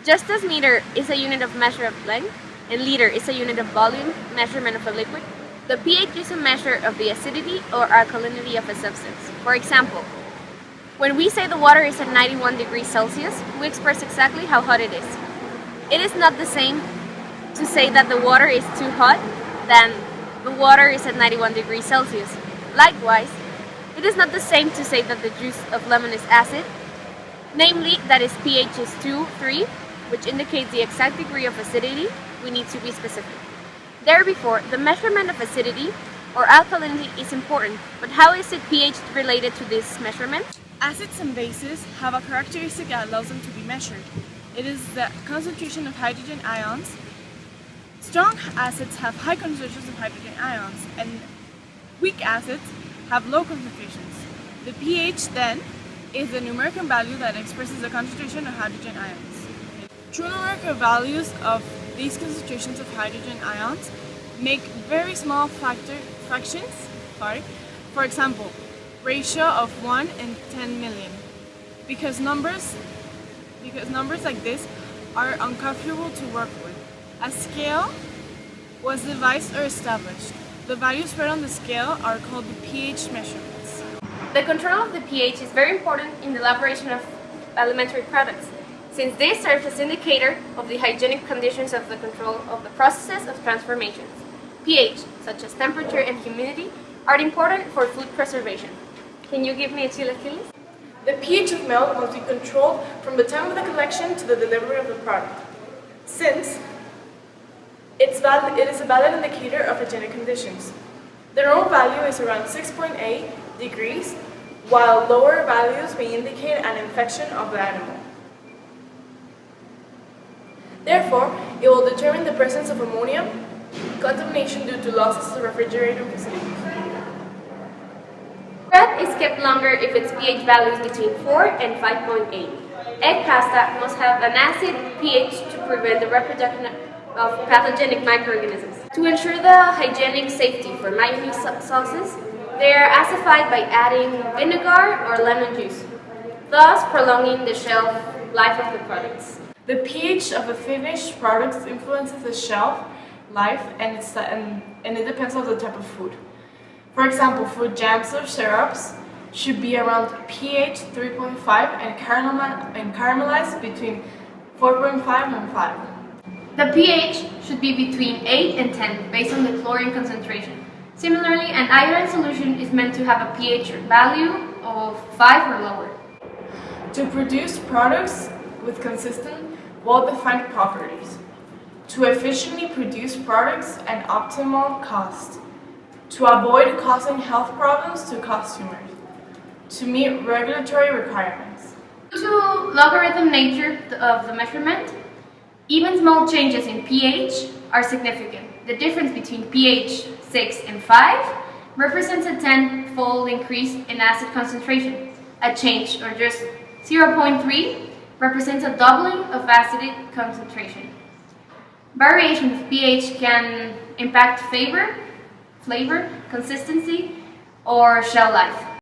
Just as meter is a unit of measure of length and liter is a unit of volume measurement of a liquid, the pH is a measure of the acidity or alkalinity of a substance. For example, when we say the water is at 91 degrees Celsius, we express exactly how hot it is. It is not the same to say that the water is too hot than the water is at 91 degrees Celsius. Likewise, it is not the same to say that the juice of lemon is acid, namely that its pH is 2, 3, which indicates the exact degree of acidity. We need to be specific. Therefore, the measurement of acidity or alkalinity is important, but how is it pH related to this measurement? Acids and bases have a characteristic that allows them to be measured. It is the concentration of hydrogen ions. Strong acids have high concentrations of hydrogen ions, and weak acids have low concentrations. The pH then is the numerical value that expresses the concentration of hydrogen ions. True numerical values of these concentrations of hydrogen ions make very small fractions. For example, ratio of 1 in 10 million. Because numbers like this are uncomfortable to work with. A scale was devised or established. The values read on the scale are called the pH measurements. The control of the pH is very important in the elaboration of alimentary products, since this serves as indicator of the hygienic conditions of the control of the processes of transformations. pH, such as temperature and humidity, are important for food preservation. Can you give me a chilaquiles? The pH of milk must be controlled from the time of the collection to the delivery of the product, since it is a valid indicator of hygienic conditions. The normal value is around 6.8 degrees, while lower values may indicate an infection of the animal. Therefore, it will determine the presence of ammonia, contamination due to losses to refrigerator facilities. Bread is kept longer if its pH value is between 4 and 5.8. Egg pasta must have an acid pH to prevent the reproduction of pathogenic microorganisms. To ensure the hygienic safety for mayonnaise sauces, they are acidified by adding vinegar or lemon juice, thus prolonging the shelf life of the products. The pH of a finished product influences the shelf life and it depends on the type of food. For example, fruit jams or syrups should be around pH 3.5 and caramelized between 4.5 and 5. The pH should be between 8 and 10 based on the chlorine concentration. Similarly, an iodine solution is meant to have a pH value of 5 or lower. To produce products with consistent, well-defined properties. To efficiently produce products at optimal cost. To avoid causing health problems to consumers. To meet regulatory requirements. Due to logarithm nature of the measurement, even small changes in pH are significant. The difference between pH 6 and 5 represents a 10-fold increase in acid concentration. A change, or just 0.3, represents a doubling of acidic concentration. Variation of pH can impact flavor, consistency, or shell life.